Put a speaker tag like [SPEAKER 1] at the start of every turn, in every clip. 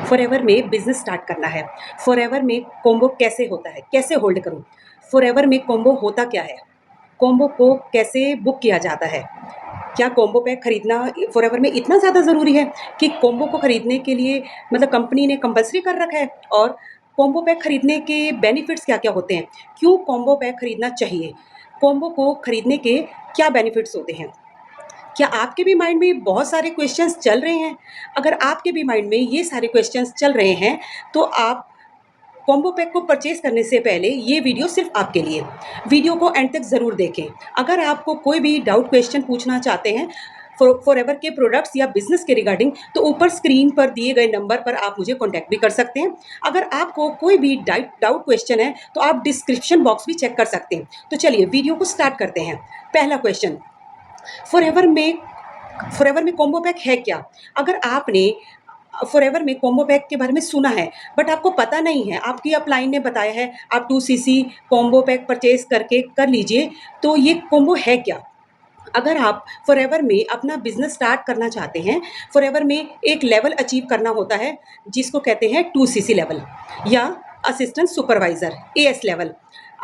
[SPEAKER 1] Forever में business start करना है। फॉरएवर में कॉम्बो कैसे होता है, कैसे होल्ड करूं? फॉरएवर में कॉम्बो होता क्या है? कॉम्बो को कैसे बुक किया जाता है? क्या कॉम्बो पैक खरीदना फॉरएवर में इतना ज़्यादा ज़रूरी है कि कॉम्बो को खरीदने के लिए मतलब कंपनी ने कंपल्सरी कर रखा है? और कॉम्बो पैक खरीदने के बेनिफिट्स क्या-क्या होते हैं? क्यों कॉम्बो पैक खरीदना चाहिए? कॉम्बो को खरीदने के क्या बेनिफिट्स होते हैं? क्या आपके भी माइंड में बहुत सारे क्वेश्चंस चल रहे हैं? अगर आपके भी माइंड में ये सारे क्वेश्चंस चल रहे हैं, तो आप कॉम्बो पैक को परचेज़ करने से पहले ये वीडियो सिर्फ़ आपके लिए। वीडियो को एंड तक ज़रूर देखें। अगर आपको कोई भी डाउट क्वेश्चन पूछना चाहते हैं फॉरएवर के प्रोडक्ट्स या बिज़नेस के रिगार्डिंग, तो ऊपर स्क्रीन पर दिए गए नंबर पर आप मुझे कॉन्टैक्ट भी कर सकते हैं। अगर आपको कोई भी डाउट क्वेश्चन है, तो आप डिस्क्रिप्शन बॉक्स भी चेक कर सकते हैं। तो चलिए वीडियो को स्टार्ट करते हैं। पहला क्वेश्चन, फॉरएवर में फॉरएवर में कॉम्बो पैक है क्या? अगर आपने फॉरएवर में कॉम्बो पैक के बारे में सुना है, बट आपको पता नहीं है, आपकी अपलाइन ने बताया है आप 2 सीसी कॉम्बो पैक परचेज़ करके कर लीजिए, तो ये कॉम्बो है क्या? अगर आप फॉरएवर में अपना बिज़नेस स्टार्ट करना चाहते हैं, फॉरएवर में एक लेवल अचीव करना होता है, जिसको कहते हैं 2 सीसी लेवल या असिस्टेंट सुपरवाइज़र एएस लेवल।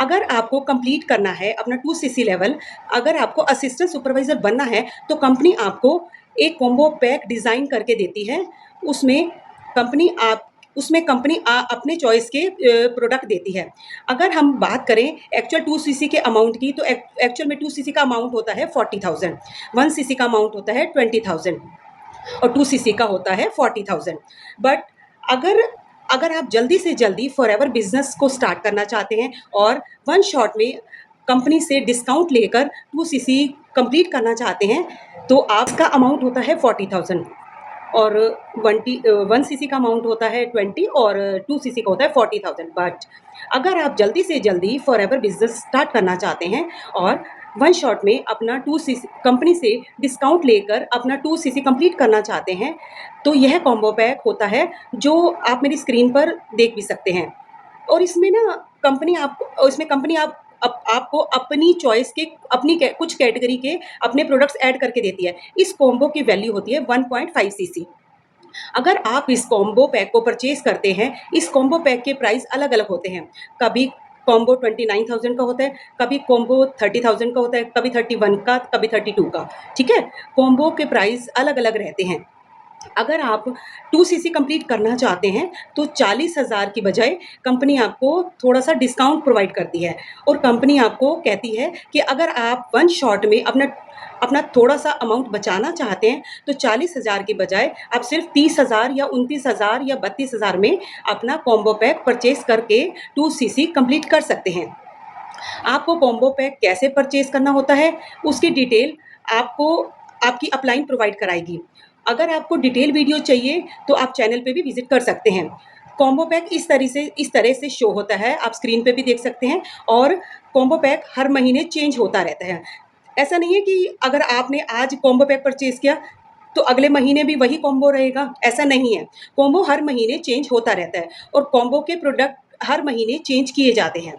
[SPEAKER 1] अगर आपको कंप्लीट करना है अपना 2 सीसी लेवल, अगर आपको असिस्टेंट सुपरवाइज़र बनना है, तो कंपनी आपको एक कॉम्बो पैक डिज़ाइन करके देती है। उसमें कंपनी आप उसमें कंपनी अपने चॉइस के प्रोडक्ट देती है। अगर हम बात करें एक्चुअल 2 सीसी के अमाउंट की, तो एक्चुअल में 2 सीसी का अमाउंट होता है 40,000, 1 सीसी का अमाउंट होता है 20,000 और 2 सीसी का होता है 40,000। बट अगर अगर आप जल्दी से जल्दी फॉरएवर बिज़नेस को स्टार्ट करना चाहते हैं और वन शॉट में कंपनी से डिस्काउंट लेकर 2 सीसी कंप्लीट करना चाहते हैं, तो आपका अमाउंट होता है 40,000 और 1 सीसी का अमाउंट होता है 20 और 2 सीसी का होता है 40,000। बट अगर आप जल्दी से जल्दी फॉरएवर बिज़नेस स्टार्ट करना चाहते हैं और वन शॉट में अपना 2 सीसी कंपनी से डिस्काउंट लेकर अपना 2 सीसी कंप्लीट करना चाहते हैं, तो यह कॉम्बो पैक होता है, जो आप मेरी स्क्रीन पर देख भी सकते हैं। और इसमें ना कंपनी आपको अपनी चॉइस के कुछ कैटेगरी के अपने प्रोडक्ट्स ऐड करके देती है। इस कॉम्बो की वैल्यू होती है 1.5 सीसी। अगर आप इस कॉम्बो पैक को परचेज़ करते हैं, इस कॉम्बो पैक के प्राइस अलग-अलग होते हैं। कभी कॉम्बो 29,000 का होता है, कभी कॉम्बो 30,000 का होता है, कभी 31 का, कभी 32 का, ठीक है? कॉम्बो के प्राइस अलग-अलग रहते हैं। अगर आप 2 सीसी कंप्लीट करना चाहते हैं, तो 40,000 की बजाय कंपनी आपको थोड़ा-सा डिस्काउंट प्रोवाइड करती है और कंपनी आपको कहती है कि अगर आप वन शॉट में अपना अपना थोड़ा-सा अमाउंट बचाना चाहते हैं, तो 40,000 की बजाय आप सिर्फ़ 30,000 या 29,000 या 32,000 में अपना कॉम्बो पैक परचेज़ करके 2 सीसी कंप्लीट कर सकते हैं। आपको कॉम्बो पैक कैसे परचेज़ करना होता है, उसकी डिटेल आपको आपकी अपलाइन प्रोवाइड कराएगी। अगर आपको डिटेल वीडियो चाहिए, तो आप चैनल पे भी विज़िट कर सकते हैं। कॉम्बो पैक इस तरह से शो होता है, आप स्क्रीन पे भी देख सकते हैं और कॉम्बो पैक हर महीने चेंज होता रहता है। ऐसा नहीं है कि अगर आपने आज कॉम्बो पैक परचेज़ किया, तो अगले महीने भी वही कॉम्बो रहेगा, ऐसा नहीं है। कॉम्बो हर महीने चेंज होता रहता है और कॉम्बो के प्रोडक्ट हर महीने चेंज किए जाते हैं।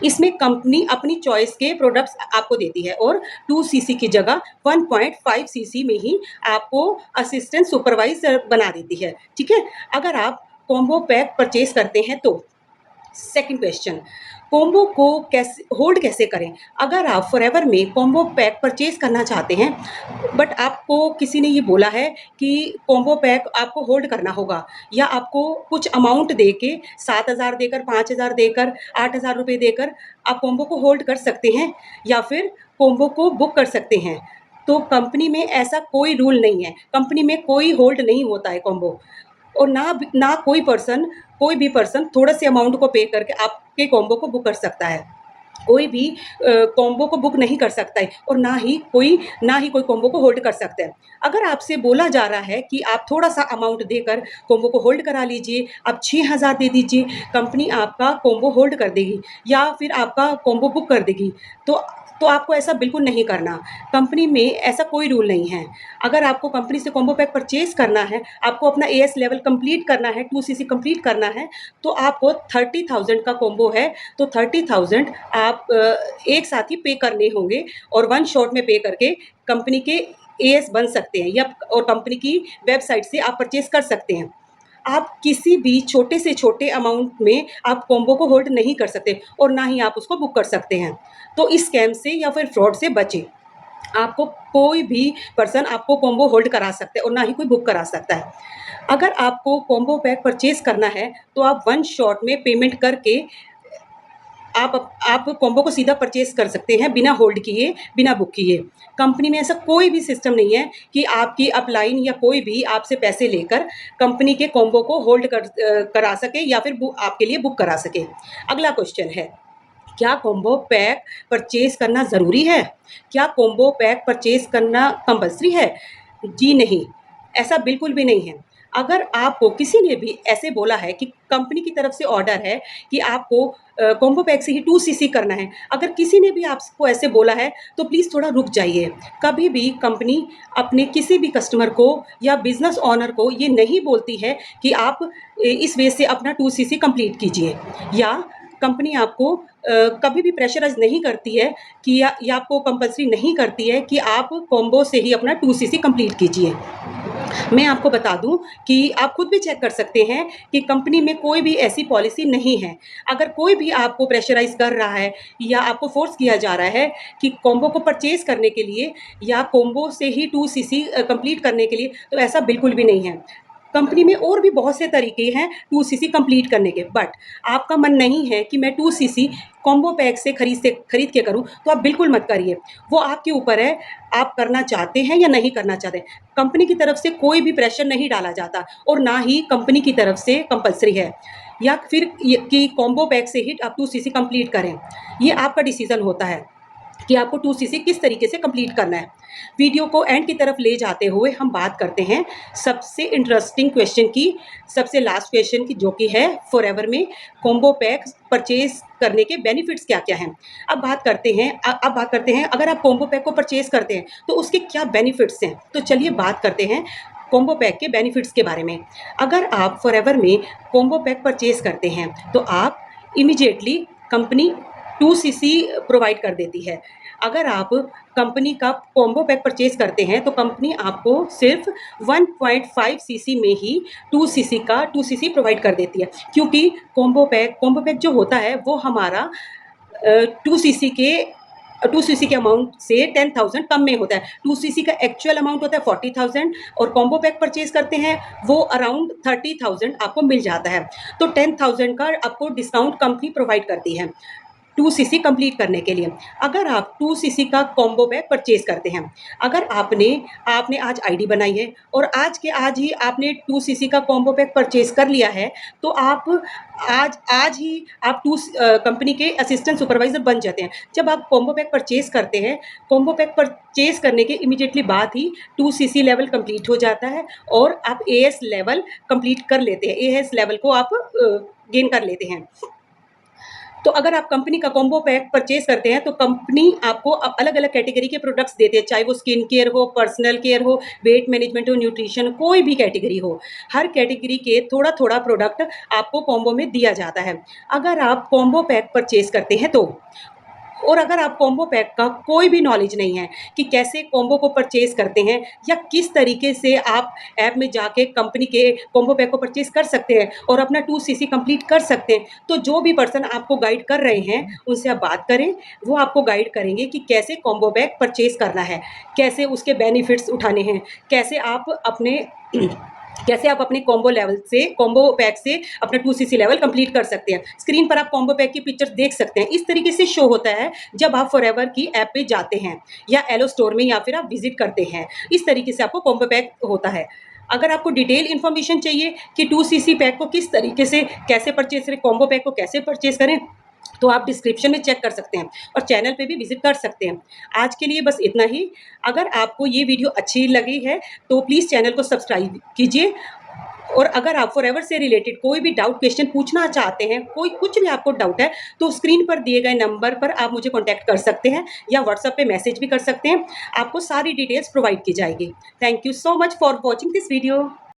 [SPEAKER 1] इसमें कंपनी अपनी चॉइस के प्रोडक्ट्स आपको देती है और 2 सीसी की जगह 1.5 सीसी में ही आपको असिस्टेंट सुपरवाइज़र बना देती है, ठीक है? अगर आप कॉम्बो पैक परचेज़ करते हैं तो। सेकंड क्वेश्चन, कॉम्बो को कैसे करें? अगर आप फॉरएवर में कॉम्बो पैक परचेज़ करना चाहते हैं, बट आपको किसी ने ये बोला है कि कॉम्बो पैक आपको होल्ड करना होगा या आपको कुछ अमाउंट देके 7,000 देकर, 5,000 देकर, 8,000 रुपए देकर आप कॉम्बो को होल्ड कर सकते हैं या फिर कॉम्बो को बुक कर सकते हैं। तो कंपनी में ऐसा कोई रूल नहीं है, कंपनी में कोई होल्ड नहीं होता है कॉम्बो और ना कोई भी पर्सन थोड़े से अमाउंट को पे करके आपके कॉम्बो को बुक कर सकता है। कोई भी कॉम्बो को बुक नहीं कर सकता है और ना ही कोई कॉम्बो को होल्ड कर सकता है। अगर आपसे बोला जा रहा है कि आप थोड़ा-सा अमाउंट देकर कॉम्बो को होल्ड करा लीजिए, आप 6,000 दे दीजिए, कंपनी आपका कॉम्बो होल्ड कर देगी या फिर आपका कॉम्बो बुक कर देगी, तो तो आपको ऐसा बिल्कुल नहीं करना। कंपनी में ऐसा कोई रूल नहीं है। अगर आपको कंपनी से कॉम्बो पैक परचेज़ करना है, आपको अपना एएस लेवल कंप्लीट करना है, 2 सीसी कंप्लीट करना है, तो आपको 30,000 का कॉम्बो है, तो 30,000 आप एक साथ ही पे करने होंगे और वन शॉट में पे करके कंपनी के एएस बन सकते हैं या और कंपनी की वेबसाइट से आप परचेज़ कर सकते हैं। आप किसी भी छोटे से छोटे अमाउंट में आप कॉम्बो को होल्ड नहीं कर सकते और ना ही आप उसको बुक कर सकते हैं। तो इस स्कैम से या फिर फ्रॉड से बचें। आपको कोई भी पर्सन आपको कॉम्बो होल्ड करा सकता है और ना ही कोई बुक करा सकता है। अगर आपको कॉम्बो पैक परचेज़ करना है, तो आप वन शॉट में पेमेंट करके आप कॉम्बो को सीधा परचेज़ कर सकते हैं बिना होल्ड किए, बिना बुक किए। कंपनी में ऐसा कोई भी सिस्टम नहीं है कि आपकी अपलाइन या कोई भी आपसे पैसे लेकर कंपनी के कॉम्बो को होल्ड करा सके या फिर आपके लिए बुक करा सके। अगला क्वेश्चन है, क्या कॉम्बो पैक परचेज़ करना ज़रूरी है? क्या कॉम्बो पैक परचेज़ करना कंपल्सरी है? जी नहीं, ऐसा बिल्कुल भी नहीं है। अगर आपको किसी ने भी ऐसे बोला है कि कंपनी की तरफ से ऑर्डर है कि आपको कॉम्बो पैक से ही 2 सीसी करना है, अगर किसी ने भी आपको ऐसे बोला है, तो प्लीज़ थोड़ा रुक जाइए। कभी भी कंपनी अपने किसी भी कस्टमर को या बिज़नेस ओनर को ये नहीं बोलती है कि आप इस वे से अपना 2 सीसी कंप्लीट कीजिए, या कंपनी आपको कभी भी प्रेशराइज़ नहीं करती है कि या आपको कंपल्सरी नहीं करती है कि आप कॉम्बो से ही अपना 2 सीसी कंप्लीट कीजिए। मैं आपको बता दूँ कि आप खुद भी चेक कर सकते हैं कि कंपनी में कोई भी ऐसी पॉलिसी नहीं है। अगर कोई भी आपको प्रेशराइज़ कर रहा है या आपको फ़ोर्स किया जा रहा है कि कॉम्बो को परचेज़ करने के लिए या कॉम्बो से ही 2 सीसी कंप्लीट करने के लिए, तो ऐसा बिल्कुल भी नहीं है। कंपनी में और भी बहुत से तरीके हैं 2 सीसी कंप्लीट करने के, बट आपका मन नहीं है कि मैं 2 सीसी कॉम्बो पैक से खरीद के करूँ, तो आप बिल्कुल मत करिए। वो आपके ऊपर है, आप करना चाहते हैं या नहीं करना चाहते। कंपनी की तरफ से कोई भी प्रेशर नहीं डाला जाता और ना ही कंपनी की तरफ से कंपल्सरी है या फिर ये कि कॉम्बो पैक से ही आप 2 सीसी कंप्लीट करें। ये आपका डिसीज़न होता है कि आपको 2 सीसी किस तरीके से कंप्लीट करना है। वीडियो को एंड की तरफ ले जाते हुए हम बात करते हैं सबसे इंटरेस्टिंग क्वेश्चन की, सबसे लास्ट क्वेश्चन की, जो कि है फॉरएवर में कॉम्बो पैक परचेज़ करने के बेनिफिट्स क्या-क्या हैं। अब बात करते हैं अगर आप कॉम्बो पैक को परचेज़ करते हैं तो उसके क्या बेनिफिट्स हैं। तो चलिए बात करते हैं कॉम्बो पैक के बेनिफिट्स के बारे में। अगर आप फॉरएवर में कॉम्बो पैक परचेज़ करते हैं तो आप इमीडिएटली कंपनी 2 सीसी प्रोवाइड कर देती है। अगर आप कंपनी का कॉम्बो पैक परचेज़ करते हैं तो कंपनी आपको सिर्फ़ 1.5 सीसी में ही 2 सीसी प्रोवाइड कर देती है। क्योंकि कॉम्बो पैक जो होता है वो हमारा 2 सीसी के 2 सीसी के अमाउंट से 10,000 कम में होता है। 2 सीसी का एक्चुअल अमाउंट होता है 40,000 और कॉम्बो पैक परचेज़ करते हैं वो अराउंड 30,000 आपको मिल जाता है। तो 10,000 का आपको डिस्काउंट कंपनी प्रोवाइड करती है 2 सीसी कंप्लीट करने के लिए। अगर आप 2 सीसी का कॉम्बो पैक परचेज़ करते हैं, अगर आपने आज आईडी बनाई है और आज के आज ही आपने 2 सीसी का कॉम्बो पैक परचेज़ कर लिया है, तो आप आज ही आप कंपनी के असिस्टेंट सुपरवाइज़र बन जाते हैं। जब आप कॉम्बो पैक परचेज़ करते हैं, कॉम्बो पैक परचेज़ करने के इमीडिएटली बाद ही 2 सीसी लेवल कंप्लीट हो जाता है और आप एएस लेवल कंप्लीट कर लेते हैं। एएस लेवल को आप गेन कर लेते हैं। तो अगर आप कंपनी का कॉम्बो पैक परचेज़ करते हैं तो कंपनी आपको अलग-अलग कैटेगरी के प्रोडक्ट्स देती है, चाहे वो स्किन केयर हो, पर्सनल केयर हो, वेट मैनेजमेंट हो, न्यूट्रिशन, कोई भी कैटेगरी हो। हर कैटेगरी के थोड़ा-थोड़ा प्रोडक्ट आपको कॉम्बो में दिया जाता है। अगर आप कॉम्बो पैक परचेज़ करते हैं तो और अगर आप कॉम्बो पैक का कोई भी नॉलेज नहीं है कि कैसे कॉम्बो को परचेज़ करते हैं या किस तरीके से आप ऐप में जाके कंपनी के कॉम्बो पैक को परचेज़ कर सकते हैं और अपना 2 सीसी कंप्लीट कर सकते हैं, तो जो भी पर्सन आपको गाइड कर रहे हैं, उनसे आप बात करें। वो आपको गाइड करेंगे कि कैसे कॉम्बो पैक परचेज़ करना है, कैसे उसके बेनिफिट्स उठाने हैं, कैसे आप अपने कॉम्बो पैक से अपना 2 सीसी लेवल कंप्लीट कर सकते हैं। स्क्रीन पर आप कॉम्बो पैक की पिक्चर्स देख सकते हैं। इस तरीके से शो होता है जब आप फॉरएवर की ऐप पे जाते हैं या एलो स्टोर में या फिर आप विज़िट करते हैं। इस तरीके से आपको कॉम्बो पैक होता है। अगर आपको डिटेल इन्फॉर्मेशन चाहिए कि 2 सीसी पैक को किस तरीके से कैसे परचेज़ करें, कॉम्बो पैक को कैसे परचेज़ करें, तो आप डिस्क्रिप्शन में चेक कर सकते हैं और चैनल पे भी विज़िट कर सकते हैं। आज के लिए बस इतना ही। अगर आपको ये वीडियो अच्छी लगी है तो प्लीज़ चैनल को सब्सक्राइब कीजिए और अगर आप फॉरएवर से रिलेटेड कोई भी डाउट क्वेश्चन पूछना चाहते हैं, कोई कुछ भी आपको डाउट है, तो स्क्रीन पर दिए गए नंबर पर आप मुझे कॉन्टैक्ट कर सकते हैं या व्हाट्सएप पे मैसेज भी कर सकते हैं। आपको सारी डिटेल्स प्रोवाइड की जाएगी। Thank you so much for watching this video.